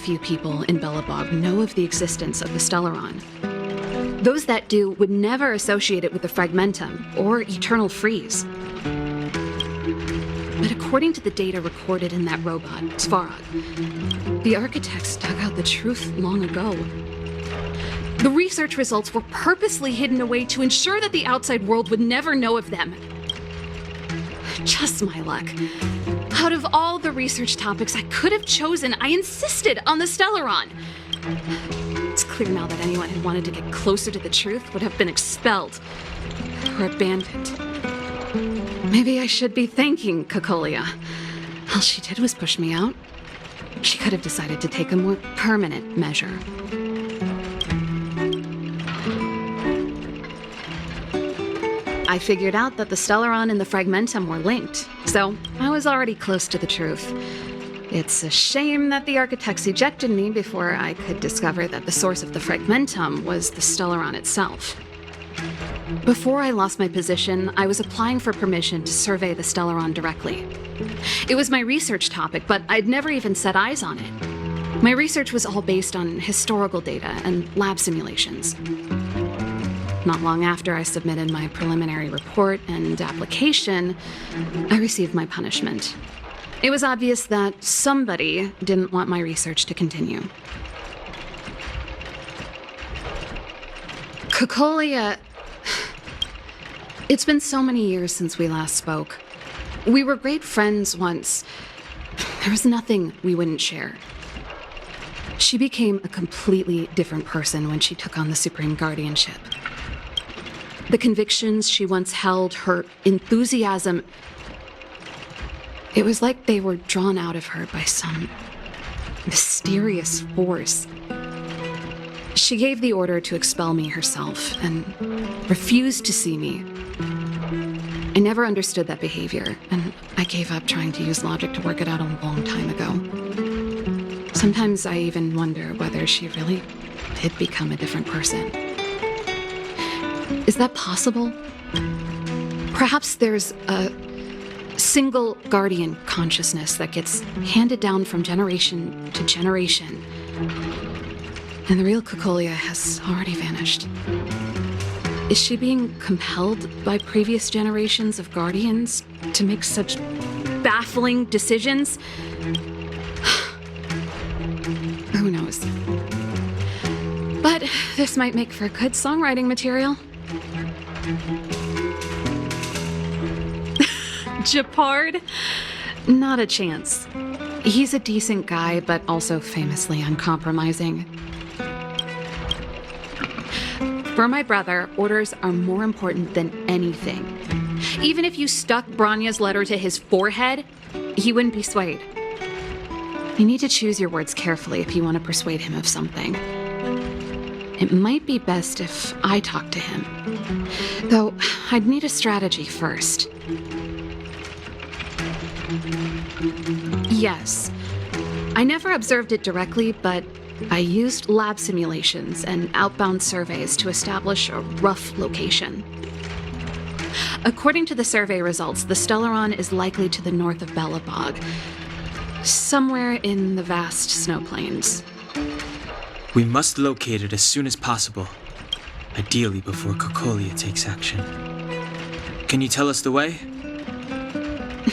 few people in Belobog know of the existence of the Stellaron. Those that do would never associate it with the Fragmentum or Eternal Freeze. But according to the data recorded in that robot, Svarog, the architects dug out the truth long ago. The research results were purposely hidden away to ensure that the outside world would never know of them. Just my luck. Out of all the research topics I could have chosen, I insisted on the Stellaron. It's clear now that anyone who wanted to get closer to the truth would have been expelled or abandoned. Maybe I should be thanking Cocolia. All she did was push me out. She could have decided to take a more permanent measure. I figured out that the Stellaron and the Fragmentum were linked, so I was already close to the truth. It's a shame that the architects ejected me before I could discover that the source of the Fragmentum was the Stellaron itself. Before I lost my position, I was applying for permission to survey the Stellaron directly. It was my research topic, but I'd never even set eyes on it. My research was all based on historical data and lab simulations. Not long after I submitted my preliminary report and application, I received my punishment. It was obvious that somebody didn't want my research to continue. Cocolia... It's been so many years since we last spoke. We were great friends once. There was nothing we wouldn't share. She became a completely different person when she took on the Supreme Guardianship. The convictions she once held, her enthusiasm, it was like they were drawn out of her by some mysterious force. She gave the order to expel me herself and refused to see me. I never understood that behavior, and I gave up trying to use logic to work it out a long time ago. Sometimes I even wonder whether she really did become a different person. Is that possible? Perhaps there's a single guardian consciousness that gets handed down from generation to generation, and the real Cocolia has already vanished. Is she being compelled by previous generations of guardians to make such baffling decisions? Who knows? But this might make for good songwriting material. Japard? Not a chance. He's a decent guy, but also famously uncompromising. For my brother, orders are more important than anything. Even if you stuck Branya's letter to his forehead, he wouldn't be swayed. You need to choose your words carefully if you want to persuade him of something. It might be best if I talk to him. Though, I'd need a strategy first. Yes. I never observed it directly, but I used lab simulations and outbound surveys to establish a rough location. According to the survey results, the Stellaron is likely to the north of Belobog, somewhere in the vast snow plains. We must locate it as soon as possible, ideally before Cocolia takes action. Can you tell us the way?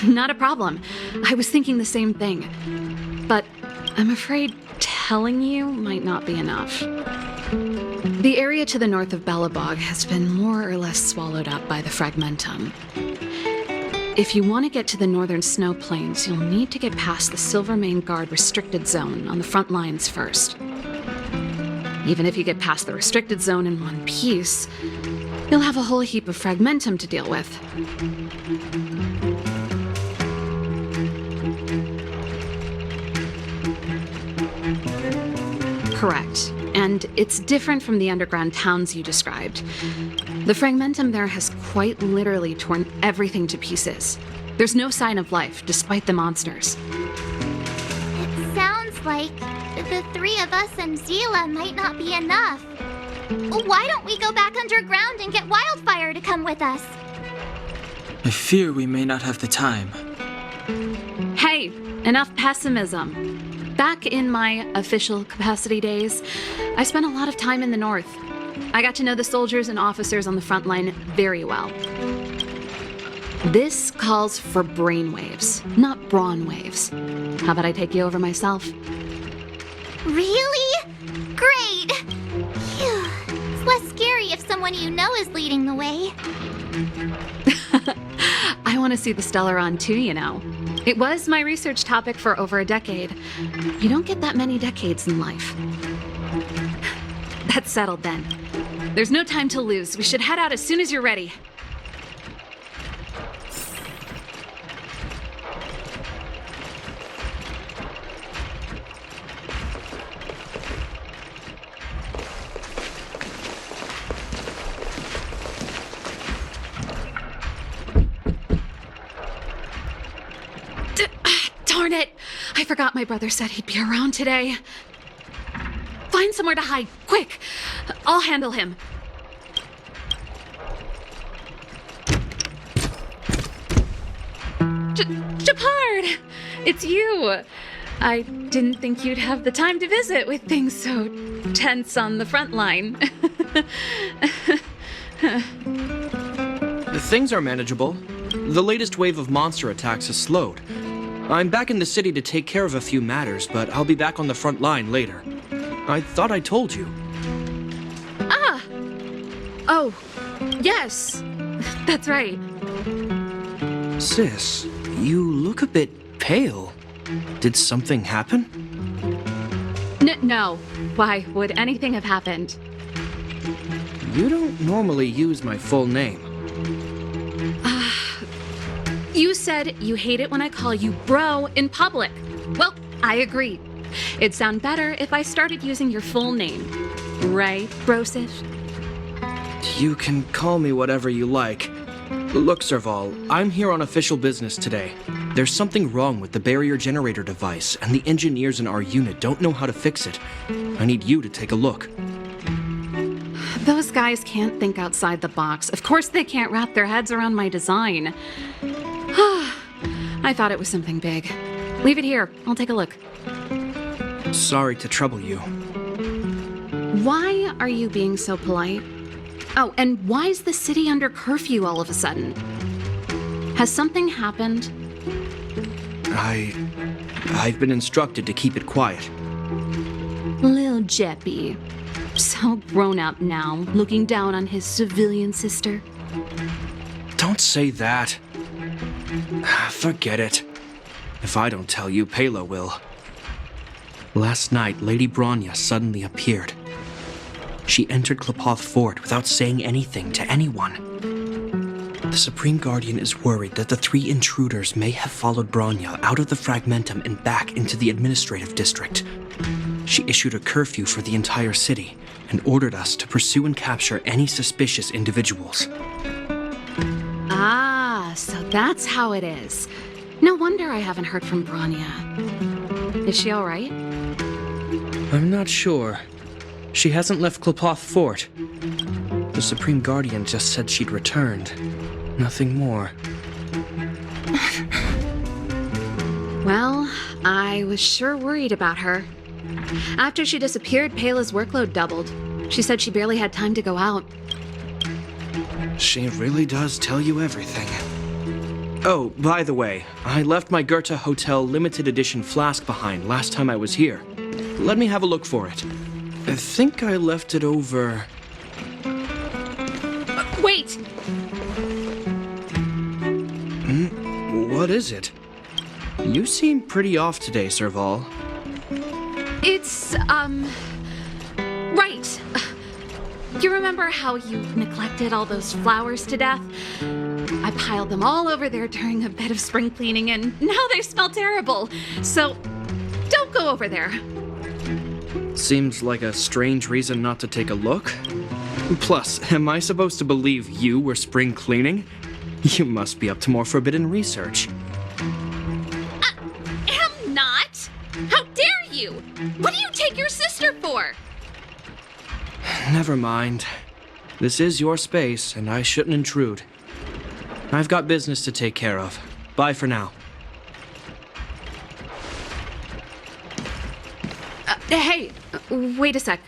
Not a problem. I was thinking the same thing. But I'm afraid telling you might not be enough. The area to the north of Belobog has been more or less swallowed up by the Fragmentum. If you want to get to the northern snow plains, you'll need to get past the Silvermane Guard restricted zone on the front lines first. Even if you get past the restricted zone in one piece, you'll have a whole heap of Fragmentum to deal with. Correct. And it's different from the underground towns you described. The Fragmentum there has quite literally torn everything to pieces. There's no sign of life, despite the monsters. It sounds like the three of us and Zila might not be enough. Why don't we go back underground and get Wildfire to come with us? I fear we may not have the time. Hey, enough pessimism. Back in my official capacity days, I spent a lot of time in the north. I got to know the soldiers and officers on the front line very well. This calls for brainwaves, not brawn waves. How about I take you over myself? Really? Great! Phew. It's less scary if someone you know is leading the way. I want to see the Stellaron too, you know. It was my research topic for over a decade. You don't get that many decades in life. That's settled then. There's no time to lose. We should head out as soon as you're ready. Darn it! I forgot my brother said he'd be around today. Find somewhere to hide, quick! I'll handle him. Shepard! It's you! I didn't think you'd have the time to visit with things so tense on the front line. Things are manageable. The latest wave of monster attacks has slowed. I'm back in the city to take care of a few matters, but I'll be back on the front line later. I thought I told you. Ah! Oh, yes. That's right. Sis, you look a bit pale. Did something happen? No. Why would anything have happened? You don't normally use my full name. You said you hate it when I call you bro in public. Well, I agree. It'd sound better if I started using your full name. Right, Brosish? You can call me whatever you like. Look, Serval, I'm here on official business today. There's something wrong with the barrier generator device, and the engineers in our unit don't know how to fix it. I need you to take a look. Those guys can't think outside the box. Of course they can't wrap their heads around my design. I thought it was something big. Leave it here. I'll take a look. Sorry to trouble you. Why are you being so polite? Oh, and why is the city under curfew all of a sudden? Has something happened? I've been instructed to keep it quiet. Lil Jeppy. So grown up now, looking down on his civilian sister. Don't say that. Forget it. If I don't tell you, Pela will. Last night, Lady Bronya suddenly appeared. She entered Klapoth Fort without saying anything to anyone. The Supreme Guardian is worried that the 3 intruders may have followed Bronya out of the Fragmentum and back into the administrative district. She issued a curfew for the entire city and ordered us to pursue and capture any suspicious individuals. Ah, so that's how it is. No wonder I haven't heard from Bronya. Is she all right? I'm not sure. She hasn't left Klapoth Fort. The Supreme Guardian just said she'd returned. Nothing more. Well, I was sure worried about her. After she disappeared, Pela's workload doubled. She said she barely had time to go out. She really does tell you everything. Oh, by the way, I left my Goethe Hotel limited edition flask behind last time I was here. Let me have a look for it. I think I left it over... Wait! What is it? You seem pretty off today, Serval. It's, right. You remember how you neglected all those flowers to death? I piled them all over there during a bit of spring cleaning, and now they smell terrible. So, don't go over there. Seems like a strange reason not to take a look. Plus, am I supposed to believe you were spring cleaning? You must be up to more forbidden research. Am not! How dare you! What do you take your sister for? Never mind. This is your space, and I shouldn't intrude. I've got business to take care of. Bye for now. Hey, wait a sec.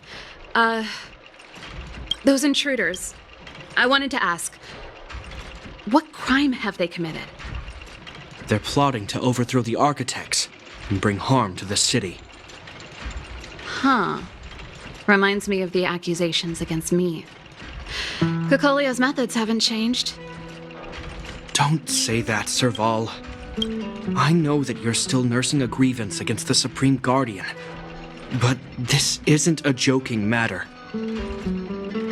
Those intruders. I wanted to ask, what crime have they committed? They're plotting to overthrow the architects and bring harm to the city. Huh. Reminds me of the accusations against me. Cocolia's methods haven't changed. Don't say that, Serval. I know that you're still nursing a grievance against the Supreme Guardian. But this isn't a joking matter.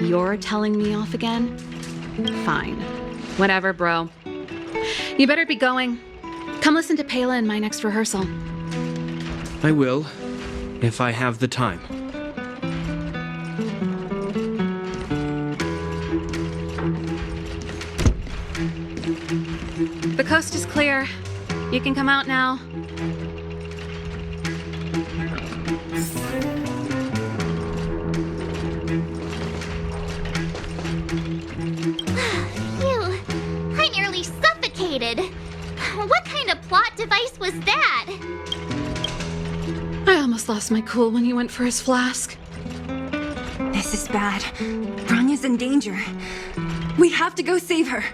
You're telling me off again? Fine. Whatever, bro. You better be going. Come listen to Pela in my next rehearsal. I will, if I have the time. The coast is clear. You can come out now. Phew, I nearly suffocated. What kind of plot device was that? I almost lost my cool when he went for his flask. This is bad. Bronya's in danger. We have to go save her.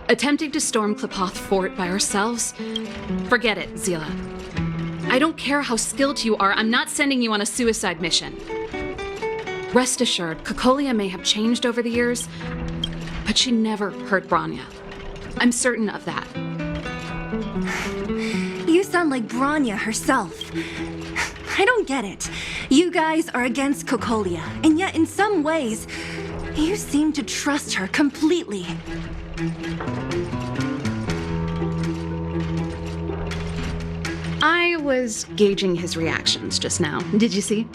Attempting to storm Klipoth Fort by ourselves? Forget it, Zila. I don't care how skilled you are, I'm not sending you on a suicide mission. Rest assured, Cocolia may have changed over the years, but she never hurt Bronya. I'm certain of that. You sound like Bronya herself. I don't get it. You guys are against Cocolia, and yet in some ways, you seem to trust her completely. I was gauging his reactions just now. Did you see?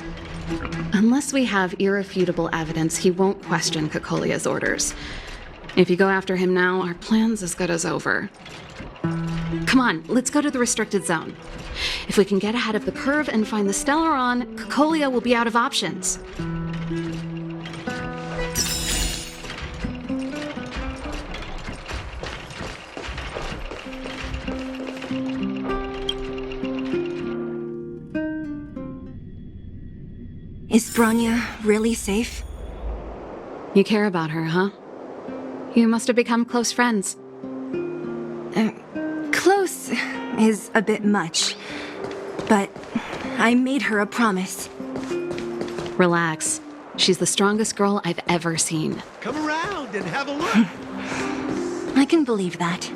Unless we have irrefutable evidence, he won't question Cocolia's orders. If you go after him now, our plan's as good as over. Come on, let's go to the restricted zone. If we can get ahead of the curve and find the Stellaron, Cocolia will be out of options. Is Bronya really safe? You care about her, huh? You must have become close friends. Close is a bit much, but I made her a promise. Relax. She's the strongest girl I've ever seen. Come around and have a look. I can believe that.